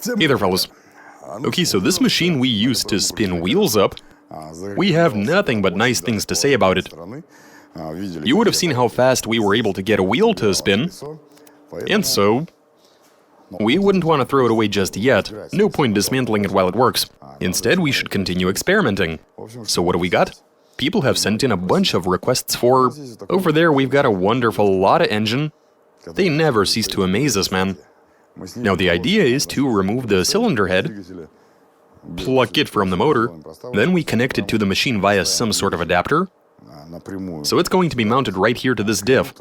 Hey there, fellas. Okay, so this machine we use to spin wheels up, we have nothing but nice things to say about it. You would have seen how fast we were able to get a wheel to spin, and so we wouldn't want to throw it away just yet. No point dismantling it while it works. Instead, we should continue experimenting. So what do we got? People have sent in a bunch of requests for... Over there, we've got a wonderful Lada engine. They never cease to amaze us, man. Now, the idea is to remove the cylinder head, plug it from the motor, then we connect it to the machine via some sort of adapter. So it's going to be mounted right here to this diff.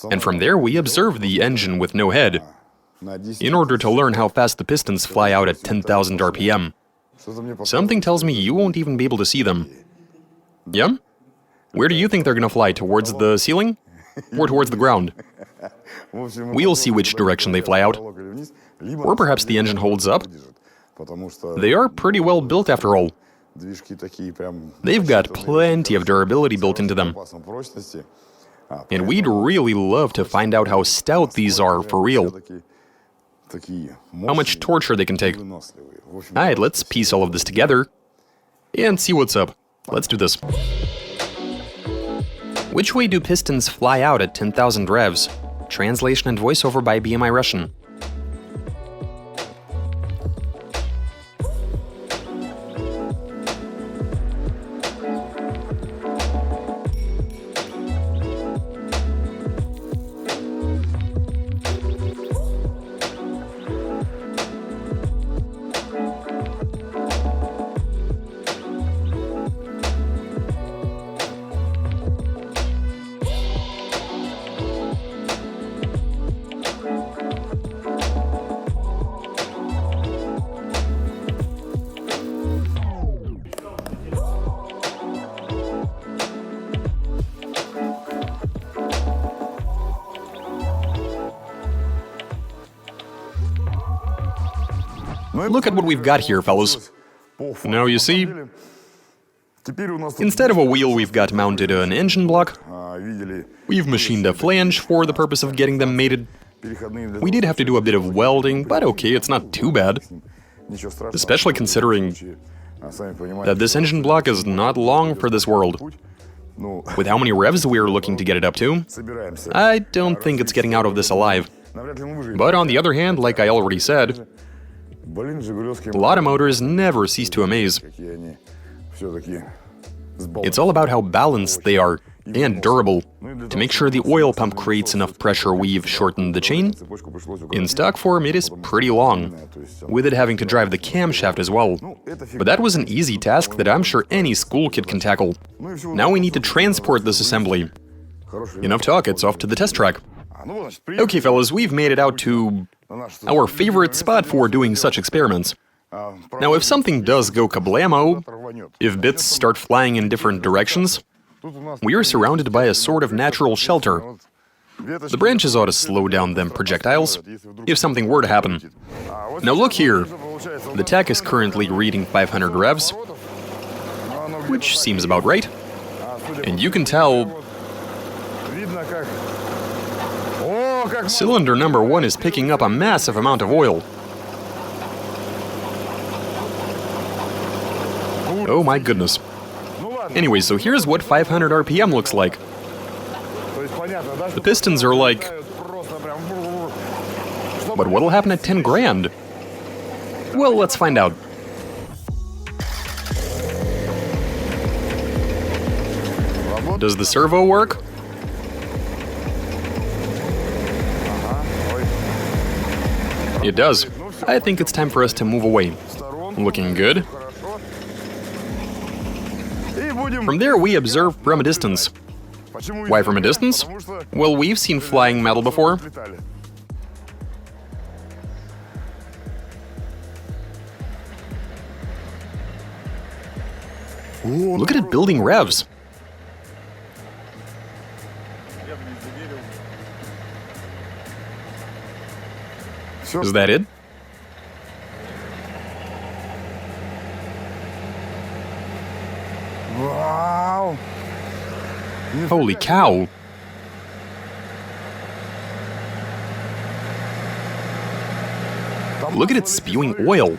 And from there, we observe the engine with no head, in order to learn how fast the pistons fly out at 10,000 RPM. Something tells me you won't even be able to see them. Yeah? Where do you think they're gonna fly? Towards the ceiling? Or towards the ground? We'll see which direction they fly out. Or perhaps the engine holds up. They are pretty well built after all. They've got plenty of durability built into them. And we'd really love to find out how stout these are for real. How much torture they can take. Alright, let's piece all of this together and see what's up. Let's do this. Which way do pistons fly out at 10,000 revs? Translation and voiceover by BMI Russian. Look at what we've got here, fellas. Now you see, instead of a wheel, we've got mounted an engine block. We've machined a flange for the purpose of getting them mated. We did have to do a bit of welding, but okay, it's not too bad. Especially considering that this engine block is not long for this world. With how many revs we're looking to get it up to, I don't think it's getting out of this alive. But on the other hand, like I already said, Lada motors never cease to amaze. It's all about how balanced they are, and durable. To make sure the oil pump creates enough pressure, we've shortened the chain. In stock form, it is pretty long, with it having to drive the camshaft as well. But that was an easy task that I'm sure any school kid can tackle. Now we need to transport this assembly. Enough talk, it's off to the test track. Okay, fellas, we've made it out to our favorite spot for doing such experiments. Now, if something does go kablamo, if bits start flying in different directions, we are surrounded by a sort of natural shelter. The branches ought to slow down them projectiles, if something were to happen. Now look here, the tach is currently reading 500 revs, which seems about right, and you can tell cylinder number 1 is picking up a massive amount of oil. Oh my goodness. Anyway, so here's what 500 RPM looks like. The pistons are like... But what'll happen at 10 grand? Well, let's find out. Does the servo work? It does. I think it's time for us to move away. Looking good. From there, we observe from a distance. Why from a distance? Well, we've seen flying metal before. Look at it building revs. Is that it? Wow! Holy cow! Look at it spewing oil.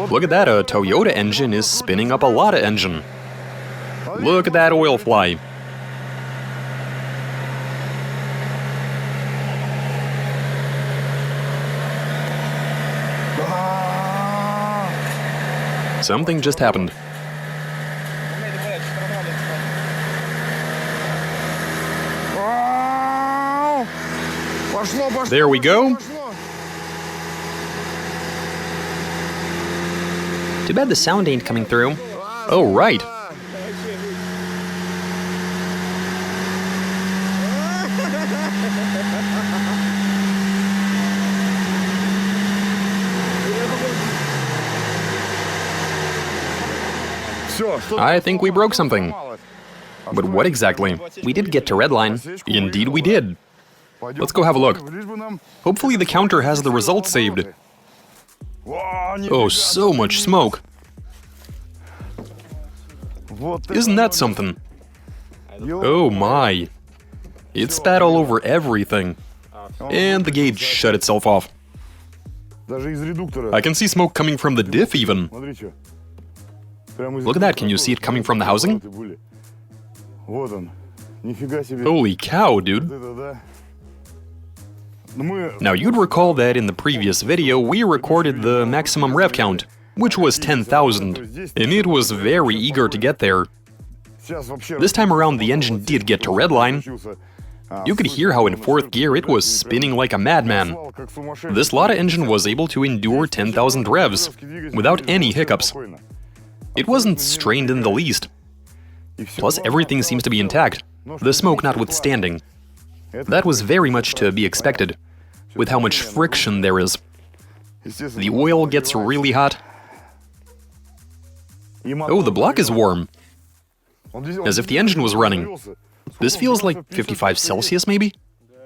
Look at that, a Toyota engine is spinning up a lot of engine. Look at that oil fly. Something just happened. There we go. Too bad the sound ain't coming through. Oh, right. I think we broke something. But what exactly? We did get to redline. Indeed we did. Let's go have a look. Hopefully the counter has the results saved. Oh, so much smoke. Isn't that something? Oh my. It spat all over everything. And the gauge shut itself off. I can see smoke coming from the diff even. Look at that, can you see it coming from the housing? Holy cow, dude. Now you'd recall that in the previous video we recorded the maximum rev count, which was 10,000, and it was very eager to get there. This time around the engine did get to redline. You could hear how in 4th gear it was spinning like a madman. This Lada engine was able to endure 10,000 revs without any hiccups. It wasn't strained in the least. Plus, everything seems to be intact, the smoke notwithstanding. That was very much to be expected, with how much friction there is. The oil gets really hot. Oh, the block is warm. As if the engine was running. This feels like 55 Celsius, maybe?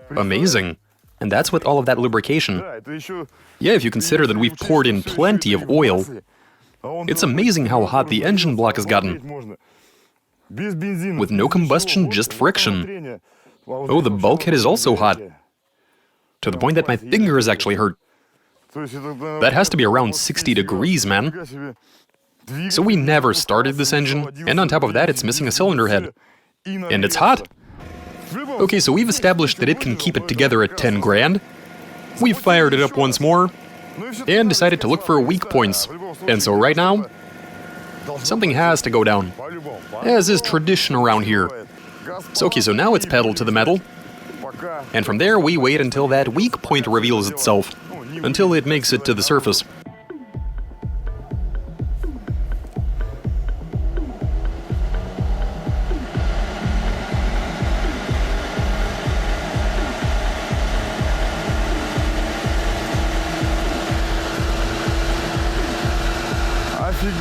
Amazing. And that's with all of that lubrication. Yeah, if you consider that we've poured in plenty of oil. It's amazing how hot the engine block has gotten. With no combustion, just friction. Oh, the bulkhead is also hot. To the point that my fingers actually hurt. That has to be around 60 degrees, man. So we never started this engine, and on top of that it's missing a cylinder head. And it's hot. Okay, so we've established that it can keep it together at 10 grand. We've fired it up once more, and decided to look for weak points. And so right now, something has to go down, as is tradition around here. So okay, so now it's pedal to the metal, and from there we wait until that weak point reveals itself, until it makes it to the surface.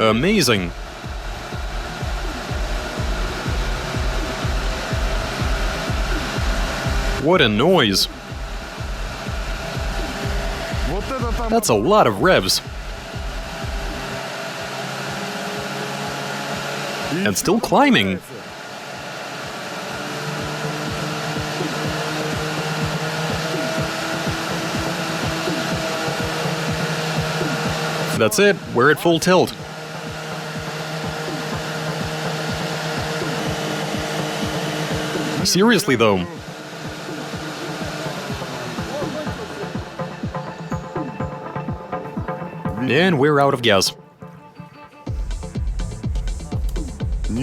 Amazing. What a noise. That's a lot of revs. And still climbing. That's it, we're at full tilt. Seriously though. And we're out of gas.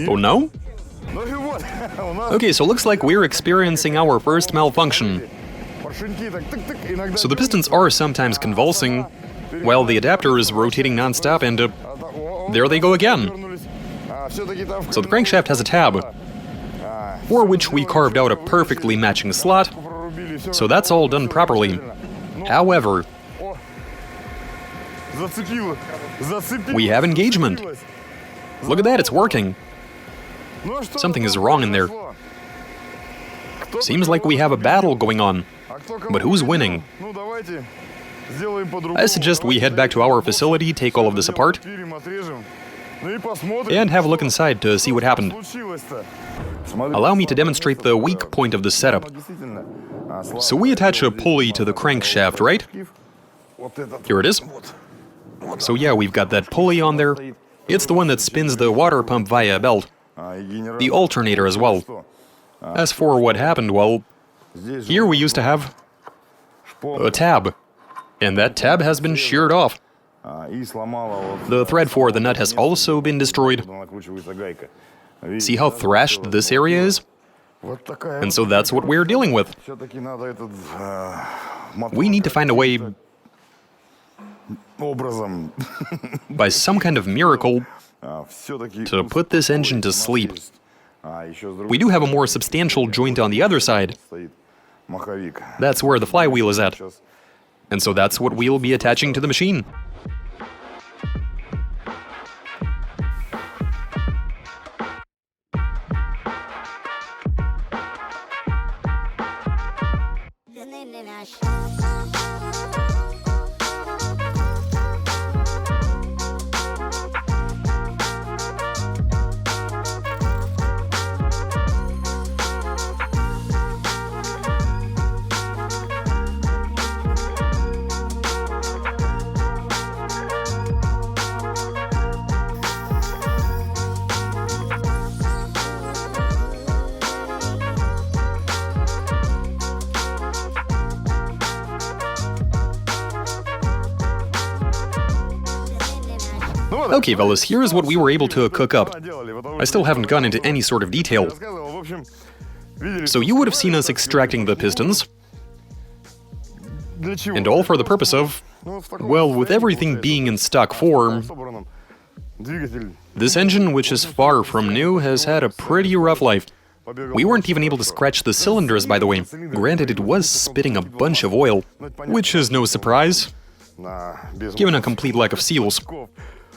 Oh no? Okay, so looks like we're experiencing our first malfunction. So the pistons are sometimes convulsing, while the adapter is rotating non-stop, and there they go again. So the crankshaft has a tab, for which we carved out a perfectly matching slot, so that's all done properly. However, we have engagement. Look at that, it's working. Something is wrong in there. Seems like we have a battle going on, but who's winning? I suggest we head back to our facility, take all of this apart, and have a look inside to see what happened. Allow me to demonstrate the weak point of the setup. So we attach a pulley to the crankshaft, right? Here it is. So yeah, we've got that pulley on there. It's the one that spins the water pump via a belt. The alternator as well. As for what happened, well, here we used to have a tab. And that tab has been sheared off. The thread for the nut has also been destroyed. See how thrashed this area is? And so that's what we're dealing with. We need to find a way, by some kind of miracle, to put this engine to sleep. We do have a more substantial joint on the other side. That's where the flywheel is at. And so that's what we'll be attaching to the machine. Okay, fellas, here's what we were able to cook up. I still haven't gone into any sort of detail. So you would have seen us extracting the pistons. And all for the purpose of, well, with everything being in stock form, this engine, which is far from new, has had a pretty rough life. We weren't even able to scratch the cylinders, by the way. Granted, it was spitting a bunch of oil, which is no surprise, given a complete lack of seals.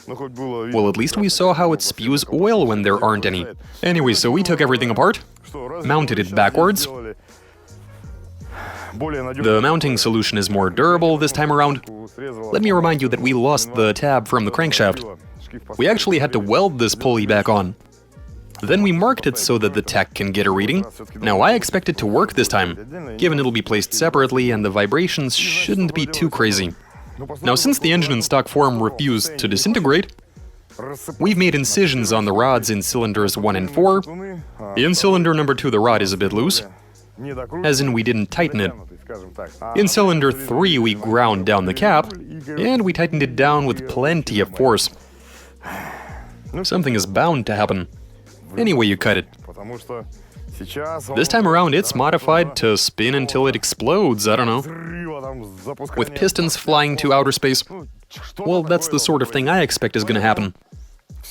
Well, at least we saw how it spews oil when there aren't any. Anyway, so we took everything apart, mounted it backwards. The mounting solution is more durable this time around. Let me remind you that we lost the tab from the crankshaft. We actually had to weld this pulley back on. Then we marked it so that the tech can get a reading. Now I expect it to work this time, given it'll be placed separately and the vibrations shouldn't be too crazy. Now, since the engine in stock form refused to disintegrate, we've made incisions on the rods in cylinders 1 and 4. In cylinder number 2, the rod is a bit loose, as in we didn't tighten it. In cylinder 3, we ground down the cap, and we tightened it down with plenty of force. Something is bound to happen, any way you cut it. This time around, it's modified to spin until it explodes, I don't know, with pistons flying to outer space. Well, that's the sort of thing I expect is gonna happen.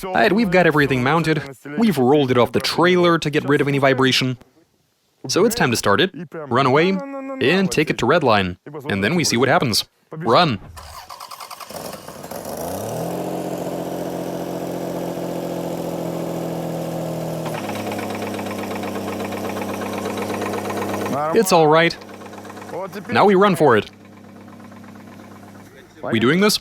Alright, we've got everything mounted, we've rolled it off the trailer to get rid of any vibration. So it's time to start it, run away, and take it to redline, and then we see what happens. Run! It's all right. Now we run for it. We doing this?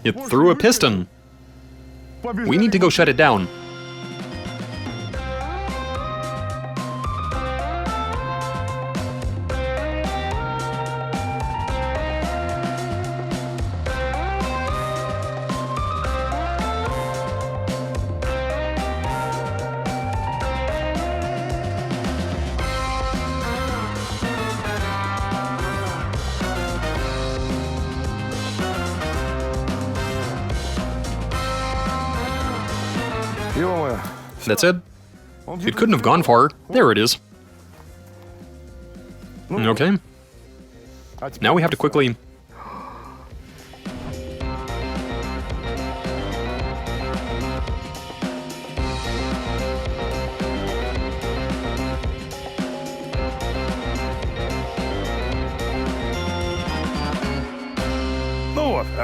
It threw a piston. We need to go shut it down. That's it. It couldn't have gone far. There it is. Okay. Now we have to quickly...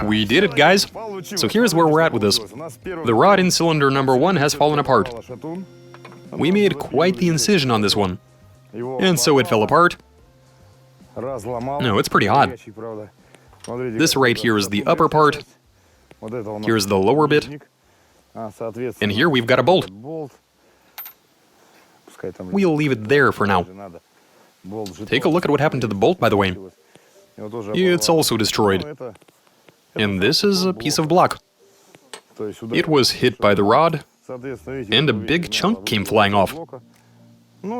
We did it, guys. So here's where we're at with this. The rod in cylinder number 1 has fallen apart. We made quite the incision on this one. And so it fell apart. No, it's pretty odd. This right here is the upper part. Here's the lower bit. And here we've got a bolt. We'll leave it there for now. Take a look at what happened to the bolt, by the way. It's also destroyed. And this is a piece of block. It was hit by the rod, and a big chunk came flying off.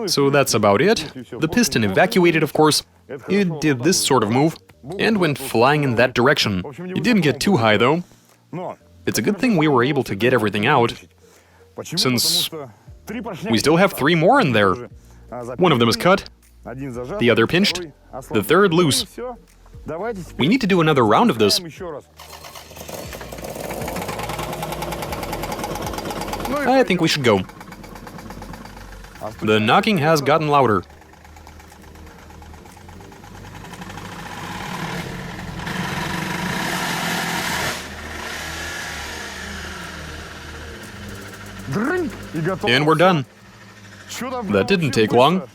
So that's about it. The piston evacuated, of course. It did this sort of move, and went flying in that direction. It didn't get too high, though. It's a good thing we were able to get everything out, since we still have 3 more in there. One of them is cut, the other pinched, the third loose. We need to do another round of this. I think we should go. The knocking has gotten louder. And we're done. That didn't take long.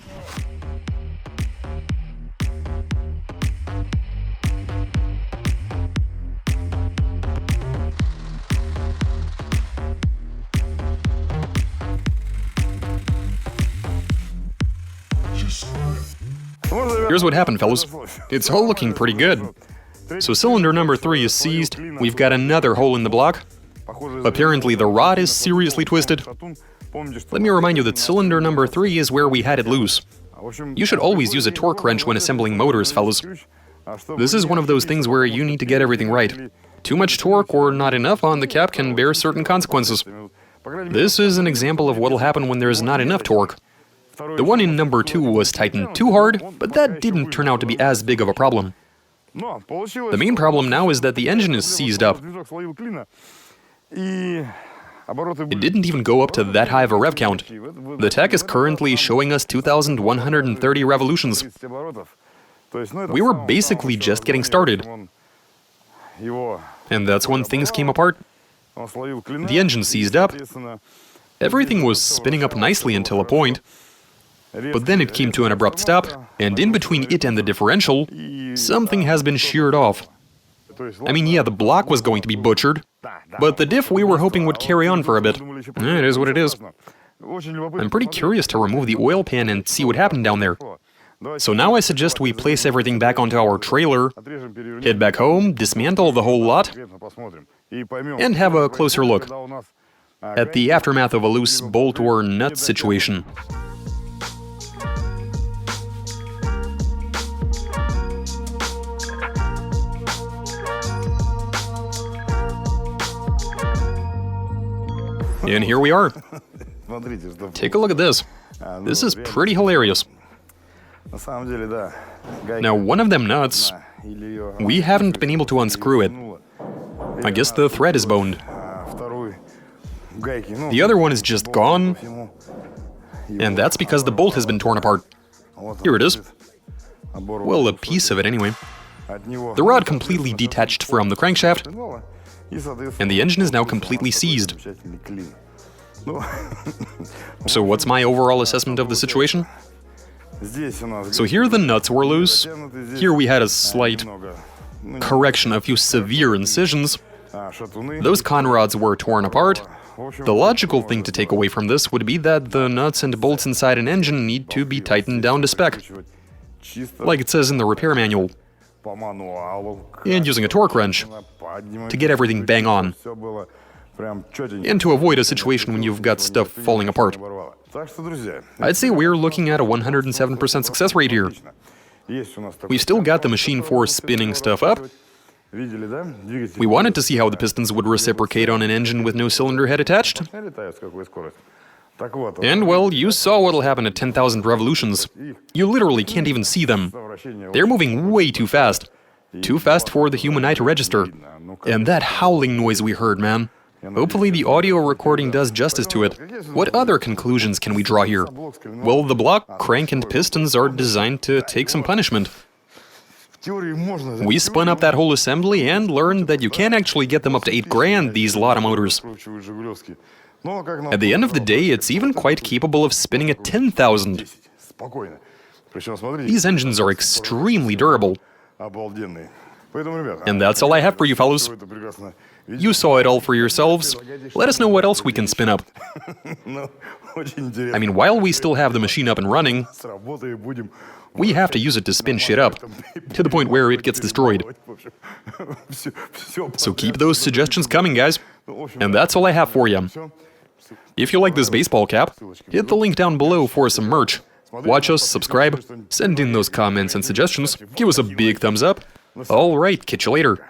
Here's what happened, fellas. It's all looking pretty good. So cylinder number 3 is seized. We've got another hole in the block. Apparently the rod is seriously twisted. Let me remind you that cylinder number 3 is where we had it loose. You should always use a torque wrench when assembling motors, fellas. This is one of those things where you need to get everything right. Too much torque or not enough on the cap can bear certain consequences. This is an example of what'll happen when there's not enough torque. The one in number 2 was tightened too hard, but that didn't turn out to be as big of a problem. The main problem now is that the engine is seized up. It didn't even go up to that high of a rev count. The tach is currently showing us 2,130 revolutions. We were basically just getting started. And that's when things came apart. The engine seized up. Everything was spinning up nicely until a point. But then it came to an abrupt stop, and in between it and the differential, something has been sheared off. I mean, yeah, the block was going to be butchered, but the diff we were hoping would carry on for a bit. It is what it is. I'm pretty curious to remove the oil pan and see what happened down there. So now I suggest we place everything back onto our trailer, head back home, dismantle the whole lot, and have a closer look at the aftermath of a loose bolt or nut situation. And here we are. Take a look at this. This is pretty hilarious. Now, one of them nuts, we haven't been able to unscrew it. I guess the thread is boned. The other one is just gone, and that's because the bolt has been torn apart. Here it is. Well, a piece of it anyway. The rod completely detached from the crankshaft, and the engine is now completely seized. So what's my overall assessment of the situation? So here the nuts were loose. Here we had a slight correction, a few severe incisions. Those con rods were torn apart. The logical thing to take away from this would be that the nuts and bolts inside an engine need to be tightened down to spec, like it says in the repair manual, and using a torque wrench to get everything bang on, and to avoid a situation when you've got stuff falling apart. I'd say we're looking at a 107% success rate here. We've still got the machine for spinning stuff up. We wanted to see how the pistons would reciprocate on an engine with no cylinder head attached. And, well, you saw what'll happen at 10,000 revolutions. You literally can't even see them. They're moving way too fast. Too fast for the human eye to register. And that howling noise we heard, man. Hopefully the audio recording does justice to it. What other conclusions can we draw here? Well, the block, crank, and pistons are designed to take some punishment. We spun up that whole assembly and learned that you can actually get them up to 8 grand, these Lada motors. At the end of the day, it's even quite capable of spinning at 10,000. These engines are extremely durable. And that's all I have for you, fellows. You saw it all for yourselves. Let us know what else we can spin up. I mean, while we still have the machine up and running, we have to use it to spin shit up, to the point where it gets destroyed. So keep those suggestions coming, guys. And that's all I have for you. If you like this baseball cap, hit the link down below for some merch. Watch us, subscribe, send in those comments and suggestions, give us a big thumbs up. Alright, catch you later.